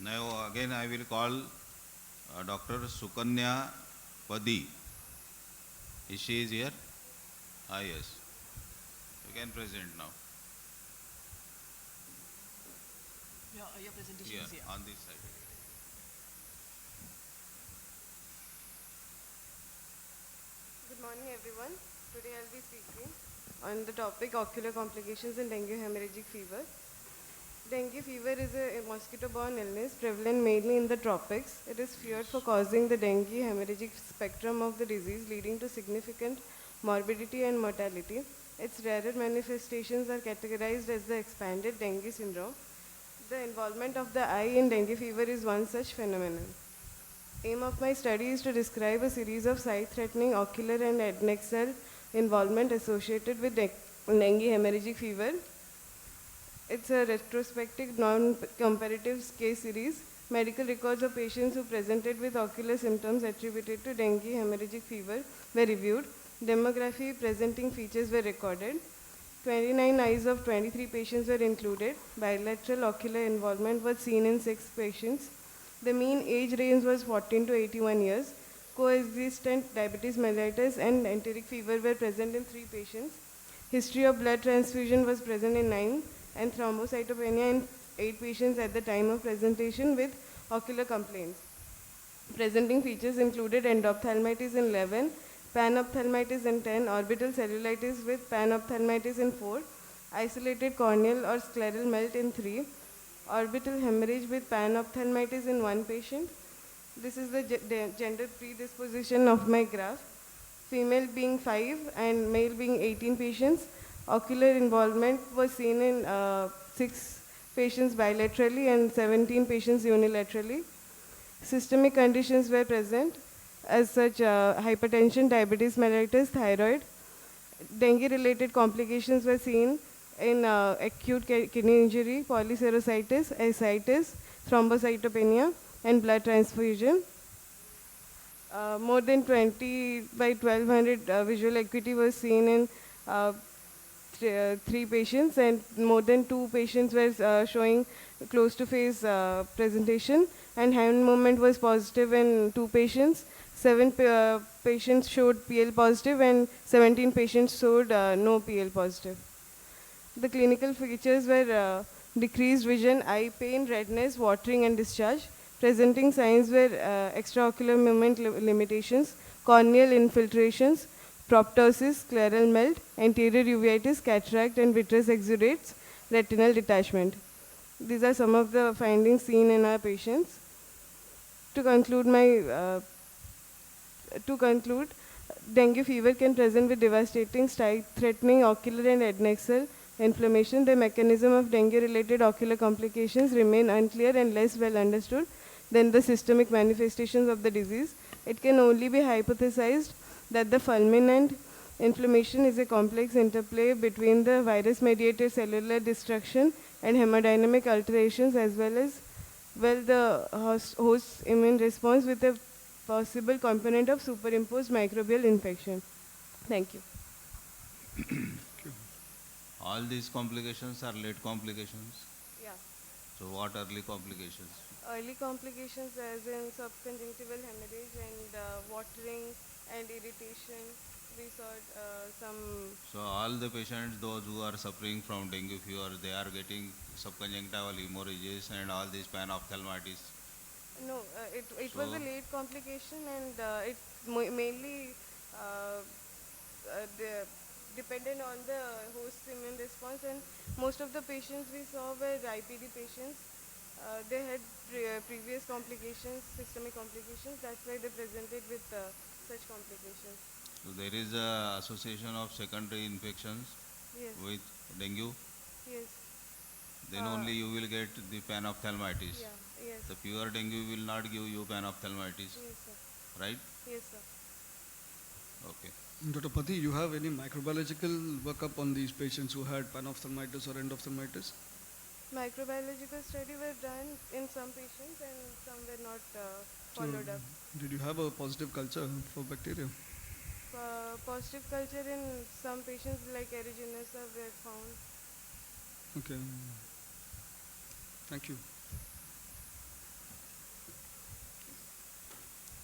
Now again I will call Dr. Sukanya Padi. Is she is here? Ah, yes. You can present now. Your presentation Here, is here. on this side. Good morning, everyone. Today I'll be speaking on the topic ocular complications in dengue hemorrhagic fever. Dengue fever is a mosquito-borne illness prevalent mainly in the tropics. It is feared for Yes. causing the dengue hemorrhagic spectrum of the disease, leading to significant morbidity and mortality. Its rarer manifestations are categorized as the expanded dengue syndrome. The involvement of the eye in dengue fever is one such phenomenon. Aim of my study is to describe a series of sight-threatening ocular and adnexal involvement associated with dengue hemorrhagic fever. It's a retrospective, non-comparative case series. Medical records of patients who presented with ocular symptoms attributed to dengue hemorrhagic fever were reviewed. Demography presenting features were recorded. 29 eyes of 23 patients were included. Bilateral ocular involvement was seen in 6 patients. The mean age range was 14 to 81 years. Coexistent diabetes mellitus and enteric fever were present in 3 patients. History of blood transfusion was present in 9 and thrombocytopenia in 8 patients at the time of presentation with ocular complaints. Presenting features included endophthalmitis in 11, panophthalmitis in 10, orbital cellulitis with panophthalmitis in 4, isolated corneal or scleral melt in 3, orbital hemorrhage with panophthalmitis in 1 patient. This is the gender predisposition of my graph. Female being 5 and male being 18 patients. Ocular involvement was seen in 6 patients bilaterally and 17 patients unilaterally. Systemic conditions were present as such hypertension, diabetes mellitus, thyroid. Dengue-related complications were seen in acute kidney injury, polyserositis, ascites, thrombocytopenia, and blood transfusion. More than 20 by 1200 visual acuity was seen in 3 patients, and more than 2 patients were showing close to face presentation, and hand movement was positive in 2 patients. 7 patients showed PL positive and 17 patients showed no PL positive. The clinical features were decreased vision, eye pain, redness, watering and discharge. Presenting signs were extraocular movement limitations, corneal infiltrations, proptosis, scleral melt, anterior uveitis, cataract and vitreous exudates, retinal detachment. These are some of the findings seen in our patients. To conclude, dengue fever can present with devastating, sight-threatening ocular and adnexal inflammation. The mechanism of dengue-related ocular complications remain unclear and less well understood than the systemic manifestations of the disease. It can only be hypothesized that the fulminant inflammation is a complex interplay between the virus-mediated cellular destruction and hemodynamic alterations, as well as the host's immune response with a possible component of superimposed microbial infection. Thank you. All these complications are late complications. Yeah. So what early complications? Early complications as in subconjunctival hemorrhage and watering and irritation. We saw some. So all the patients, those who are suffering from dengue fever, they are getting subconjunctival hemorrhages and all these panophthalmitis. No, it was a So late complication, and it mainly uh, the depended on the host's immune response, and most of the patients we saw were IPD patients. They had previous complications, systemic complications. That's why they presented with such complications. So there is a association of secondary infections Yes, with dengue. yes, Then only you will get the panophthalmitis. yeah, yes, The pure dengue will not give you panophthalmitis, yes, sir. right? Yes, sir. Okay. Dr. Pati, you have any microbiological workup on these patients who had panophthalmitis or endophthalmitis? Microbiological study were done in some patients and some were not So, followed up. did you have a positive culture for bacteria? Positive culture in some patients like aeruginosa were found. Okay. Thank you.